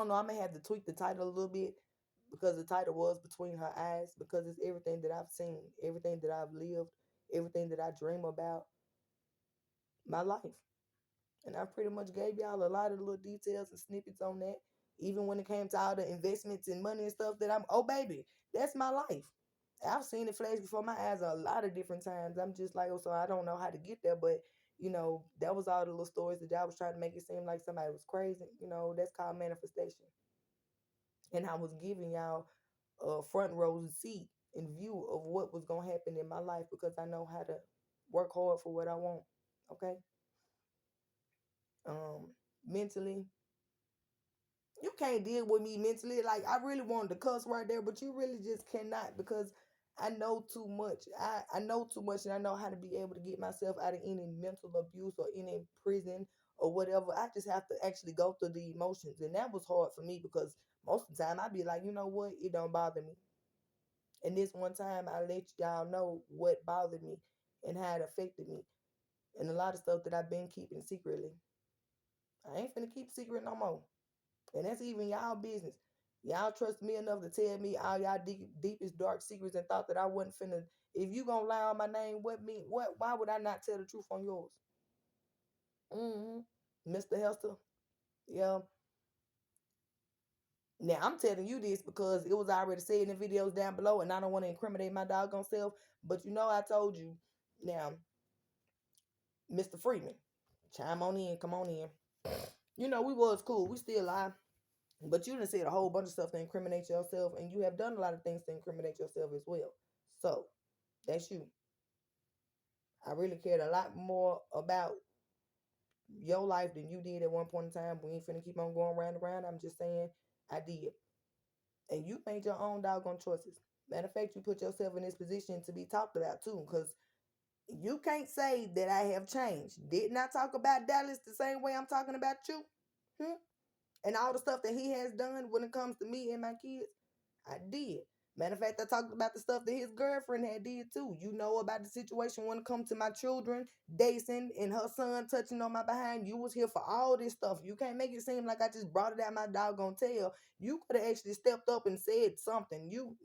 don't know. I may have to tweak the title a little bit because the title was Between Her Eyes, because it's everything that I've seen, everything that I've lived, everything that I dream about, my life. And I pretty much gave y'all a lot of little details and snippets on that. Even when it came to all the investments and money and stuff that oh baby, that's my life. I've seen it flash before my eyes a lot of different times. I'm just like, oh, so I don't know how to get there, but that was all the little stories that I was trying to make it seem like somebody was crazy. That's called manifestation. And I was giving y'all a front row seat and view of what was gonna happen in my life because I know how to work hard for what I want. Okay. Um, mentally, you can't deal with me mentally. Like I really wanted to cuss right there, but you really just cannot because I know too much. I know too much and I know how to be able to get myself out of any mental abuse or any prison or whatever. I just have to actually go through the emotions. And that was hard for me because most of the time I'd be like, you know what, it don't bother me. And this one time I let y'all know what bothered me and how it affected me. And a lot of stuff that I've been keeping secretly. I ain't finna keep secret no more. And that's even y'all business. Y'all trust me enough to tell me all y'all deepest dark secrets and thought that I wasn't finna. If you gonna lie on my name, why would I not tell the truth on yours? Mr. Hester. Yeah. Now I'm telling you this because it was already said in the videos down below, and I don't want to incriminate my doggone self. But I told you. Now, Mr. Freeman, chime on in, come on in. We was cool. We still live. But you done said a whole bunch of stuff to incriminate yourself, and you have done a lot of things to incriminate yourself as well. So that's you. I really cared a lot more about your life than you did at one point in time. We ain't finna keep on going round and round. I'm just saying I did. And you made your own doggone choices. Matter of fact, you put yourself in this position to be talked about too, because you can't say that I have changed. Didn't I talk about Dallas the same way I'm talking about you? Hmm? And all the stuff that he has done when it comes to me and my kids, I did. Matter of fact, I talked about the stuff that his girlfriend had did too. You know about the situation when it comes to my children, Dason and her son touching on my behind. You was here for all this stuff. You can't make it seem like I just brought it out my doggone tail. You could have actually stepped up and said something. You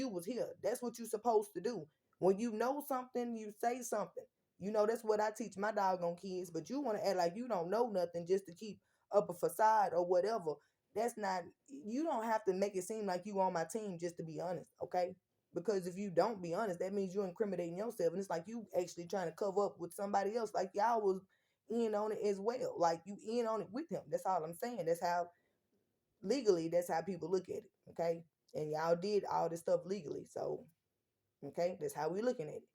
was here. That's what you're supposed to do. When you know something, you say something. That's what I teach my doggone kids. But you want to act like you don't know nothing just to keep up a facade or whatever. That's not, you don't have to make it seem like you on my team just to be honest, okay? Because if you don't be honest, that means you're incriminating yourself, and it's like you actually trying to cover up with somebody else, like y'all was in on it as well, like you in on it with him. That's all I'm saying. That's how legally, that's how people look at it, okay? And y'all did all this stuff legally, so okay, that's how we looking at it.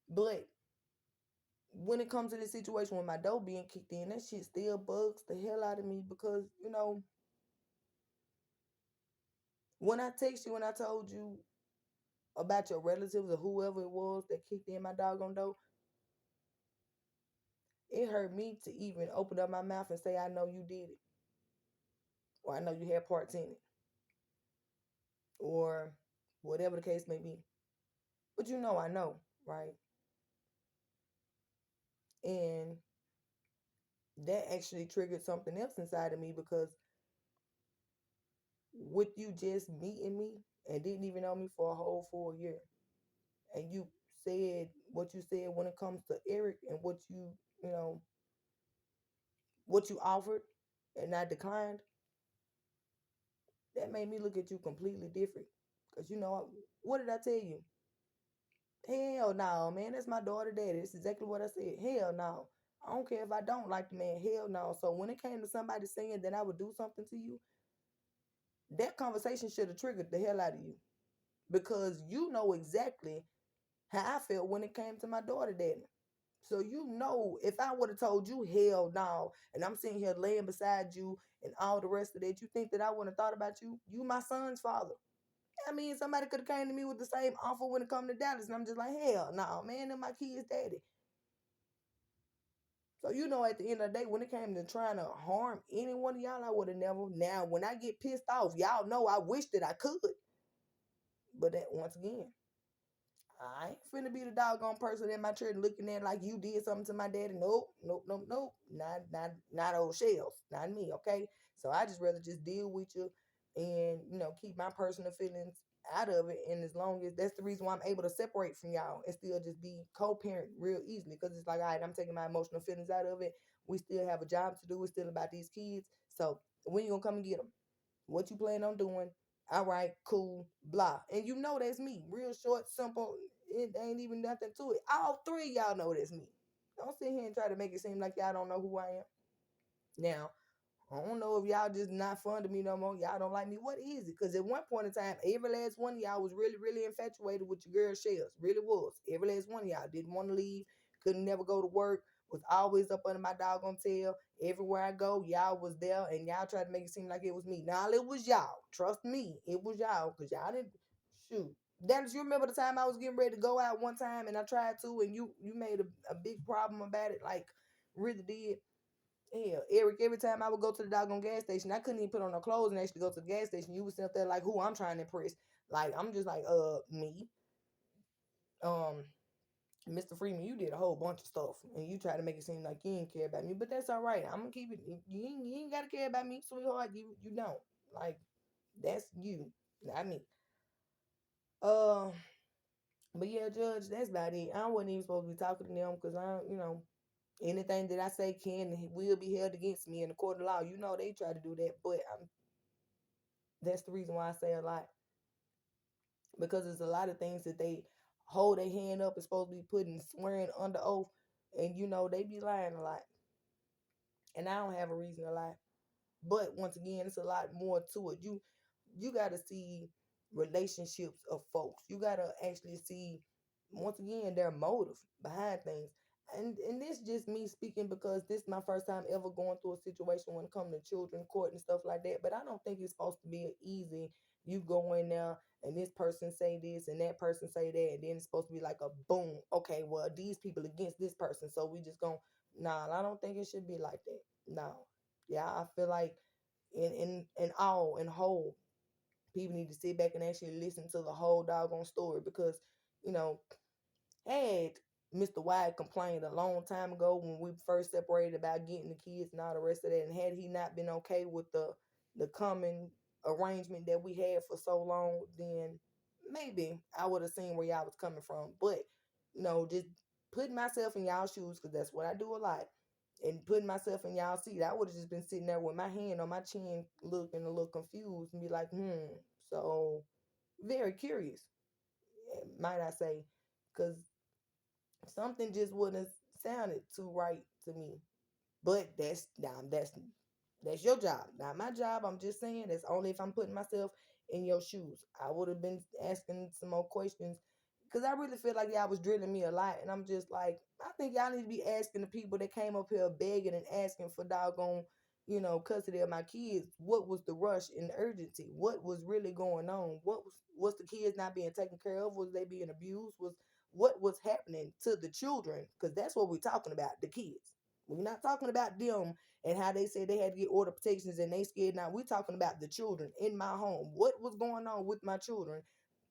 But when it comes to this situation with my dough being kicked in, that shit still bugs the hell out of me because when I text you and I told you about your relatives or whoever it was that kicked in my doggone door, it hurt me to even open up my mouth and say I know you did it, or I know you had parts in it, or whatever the case may be. But I know, right? And that actually triggered something else inside of me because with you just meeting me and didn't even know me for a whole full year, and you said what you said when it comes to Eric and you know, what you offered and I declined, that made me look at you completely different. Because what did I tell you? Hell no, man. That's my daughter daddy. That's exactly what I said. Hell no. I don't care if I don't like the man. Hell no. So when it came to somebody saying that I would do something to you, that conversation should have triggered the hell out of you. Because you know exactly how I felt when it came to my daughter daddy. So if I would have told you hell no, and I'm sitting here laying beside you and all the rest of that, you think that I wouldn't have thought about you? You my son's father. I mean, somebody could have came to me with the same offer when it come to Dallas, and I'm just like, hell no, man, they're my kid's daddy. So at the end of the day, when it came to trying to harm any one of y'all, I would have never. Now, when I get pissed off, y'all know I wish that I could. But that once again, I ain't finna be the doggone person in my church looking at like you did something to my daddy. Nope, nope, nope, nope. Not old shells. Not me, okay? So I just rather just deal with you and, keep my personal feelings out of it. And as long as that's the reason why I'm able to separate from y'all and still just be co-parent real easily. Cause it's like, all right, I'm taking my emotional feelings out of it. We still have a job to do. It's still about these kids. So when you gonna come and get them? What you plan on doing? All right, cool, blah. And you know that's me. Real short, simple. It ain't even nothing to it. All three of y'all know that's me. Don't sit here and try to make it seem like y'all don't know who I am. Now, I don't know if y'all just not fond of me no more. Y'all don't like me. What is it? Because at one point in time, every last one of y'all was really, really infatuated with your girl Shells. Really was. Every last one of y'all didn't want to leave, couldn't never go to work, was always up under my doggone tail. Everywhere I go, y'all was there, and y'all tried to make it seem like it was me. Now it was y'all. Trust me, it was y'all, because y'all didn't shoot. Dennis, you remember the time I was getting ready to go out one time and I tried to, and you made a big problem about it, like really did. Hell, Eric, every time I would go to the doggone gas station, I couldn't even put on no clothes and actually go to the gas station. You was sit there like, who I'm trying to impress. Like, I'm just like, me. Um, Mr. Freeman, you did a whole bunch of stuff. And you try to make it seem like you didn't care about me. But that's all right. I'm going to keep it. You ain't got to care about me, sweetheart. You don't. Like, that's you, not me. Uh, but yeah, Judge, that's about it. I wasn't even supposed to be talking to them because anything that I say can and will be held against me in the court of law. You know they try to do that, but that's the reason why I say a lot, because there's a lot of things that they hold their hand up and supposed to be putting swearing under oath, and they be lying a lot, and I don't have a reason to lie. But once again, it's a lot more to it. You got to see relationships of folks. You got to actually see, once again, their motive behind things. And this just me speaking because this is my first time ever going through a situation when it comes to children court and stuff like that. But I don't think it's supposed to be easy. You go in there and this person say this and that person say that, and then it's supposed to be like a boom. Okay, well, these people against this person, so we just gonna. Nah, I don't think it should be like that. No. Yeah, I feel like in whole, people need to sit back and actually listen to the whole doggone story, because you know had Mr. White complained a long time ago when we first separated about getting the kids and all the rest of that, and had he not been okay with the common arrangement that we had for so long, then maybe I would have seen where y'all was coming from. But just putting myself in y'all shoes, because that's what I do a lot, and putting myself in y'all seat, I would have just been sitting there with my hand on my chin, looking a little confused, and be like, so very curious, might I say, because something just wouldn't have sounded too right to me. But that's your job, not my job. I'm just saying that's only if I'm putting myself in your shoes. I would have been asking some more questions, because I really feel like y'all was drilling me a lot, and I'm just like, I think y'all need to be asking the people that came up here begging and asking for doggone, custody of my kids. What was the rush and the urgency? What was really going on? Was the kids not being taken care of? Was they being abused? What was happening to the children? Because that's what we're talking about, the kids. We're not talking about them and how they said they had to get order protections and they scared. Now we're talking about the children in my home. What was going on with my children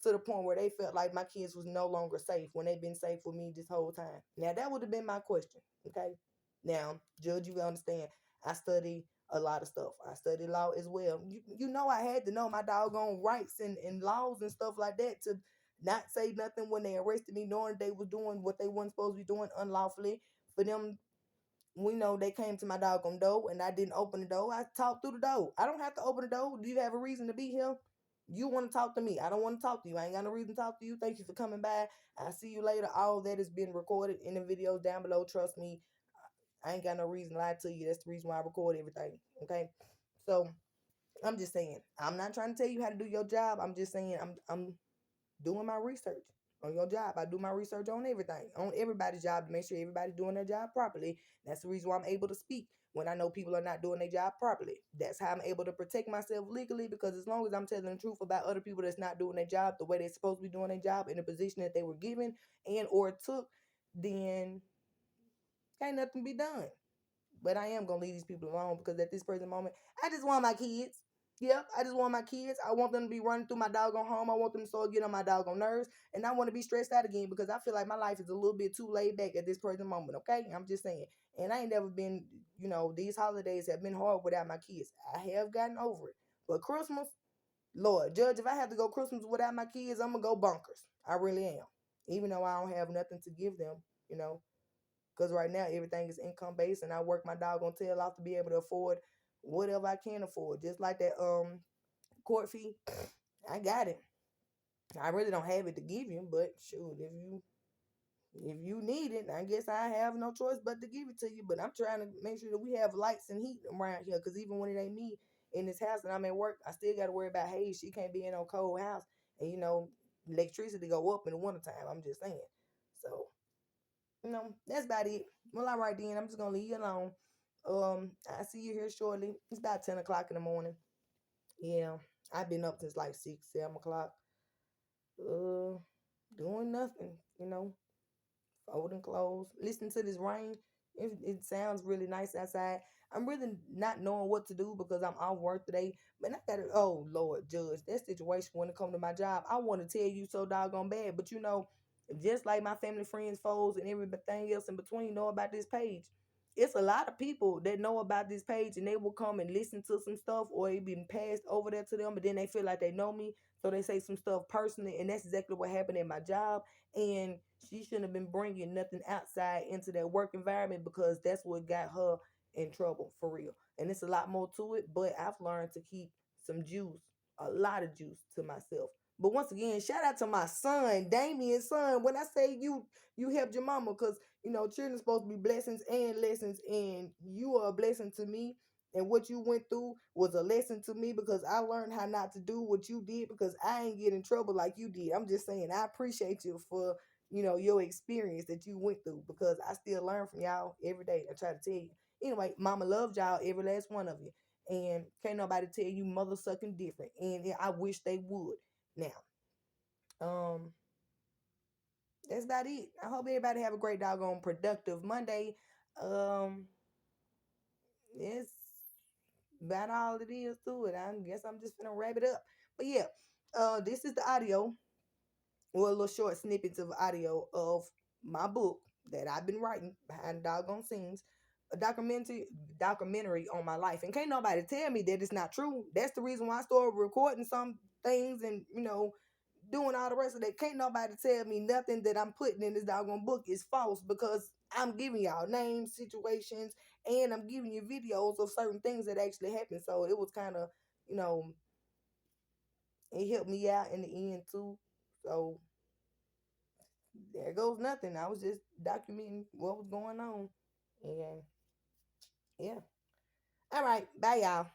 to the point where they felt like my kids was no longer safe when they've been safe with me this whole time? Now that would have been my question. Okay. Now, Judge, you understand. I study a lot of stuff. I study law as well. You know I had to know my doggone rights and laws and stuff like that to not say nothing when they arrested me, knowing they was doing what they weren't supposed to be doing unlawfully. For them, we know they came to my doggone door and I didn't open the door. I talked through the door. I don't have to open the door. Do you have a reason to be here? You want to talk to me. I don't want to talk to you. I ain't got no reason to talk to you. Thank you for coming by. I'll see you later. All that has been recorded in the videos down below. Trust me. I ain't got no reason to lie to you. That's the reason why I record everything. Okay. So I'm just saying, I'm not trying to tell you how to do your job. I'm just saying I'm doing my research on your job. I do my research on everything, on everybody's job, to make sure everybody's doing their job properly. That's the reason why I'm able to speak when I know people are not doing their job properly. That's how I'm able to protect myself legally, because as long as I'm telling the truth about other people that's not doing their job the way they're supposed to be doing their job in the position that they were given and or took, then can't nothing be done. But I am gonna leave these people alone, because at this present moment, I just want my kids. Yep, I just want my kids. I want them to be running through my doggone home. I want them to start getting on my doggone nerves. And I want to be stressed out again because I feel like my life is a little bit too laid back at this present moment. Okay. I'm just saying. And I ain't never been, these holidays have been hard without my kids. I have gotten over it. But Christmas, Lord, Judge, if I have to go Christmas without my kids, I'm going to go bonkers. I really am. Even though I don't have nothing to give them, you know, because right now everything is income based and I work my doggone tail off to be able to afford whatever I can afford. Just like that court fee, I got it. I really don't have it to give you, but shoot, if you need it, I guess I have no choice but to give it to you. But I'm trying to make sure that we have lights and heat around here, because even when it ain't me in this house and I'm at work, I still got to worry about, hey, she can't be in no cold house, and electricity go up in the wintertime. I'm just saying. So that's about it. Well, all right then. I'm just gonna leave you alone. I see you here shortly. It's about 10 o'clock in the morning. Yeah, I've been up since like 6, 7 o'clock. Uh, doing nothing. Folding clothes, listening to this rain. It sounds really nice outside. I'm really not knowing what to do because I'm off work today. But I gotta, oh Lord, Judge, that situation when it come to my job, I want to tell you so doggone bad. But just like my family, friends, foes, and everything else in between know about this page. It's a lot of people that know about this page and they will come and listen to some stuff or it been passed over there to them, but then they feel like they know me. So they say some stuff personally, and that's exactly what happened at my job. And she shouldn't have been bringing nothing outside into that work environment because that's what got her in trouble for real. And it's a lot more to it, but I've learned to keep some juice, a lot of juice to myself. But once again, shout out to my son, Damien's son. When I say you helped your mama, because children are supposed to be blessings and lessons, and you are a blessing to me. And what you went through was a lesson to me because I learned how not to do what you did because I ain't get in trouble like you did. I'm just saying I appreciate you for your experience that you went through because I still learn from y'all every day. I try to tell you. Anyway, mama loves y'all, every last one of you. And can't nobody tell you mother sucking different. And I wish they would. Now, um, that's about it. I hope everybody have a great doggone productive Monday. Um, it's about all it is to it. I guess I'm just gonna wrap it up. But yeah, this is the audio, or a little short snippets of audio of my book that I've been writing behind the doggone scenes, a documentary on my life. And can't nobody tell me that it's not true. That's the reason why I started recording some things and doing all the rest of that. Can't nobody tell me nothing that I'm putting in this doggone book is false because I'm giving y'all names, situations, and I'm giving you videos of certain things that actually happened. So it was kind of, you know, it helped me out in the end too. So there goes nothing. I was just documenting what was going on. And yeah. All right. Bye, y'all.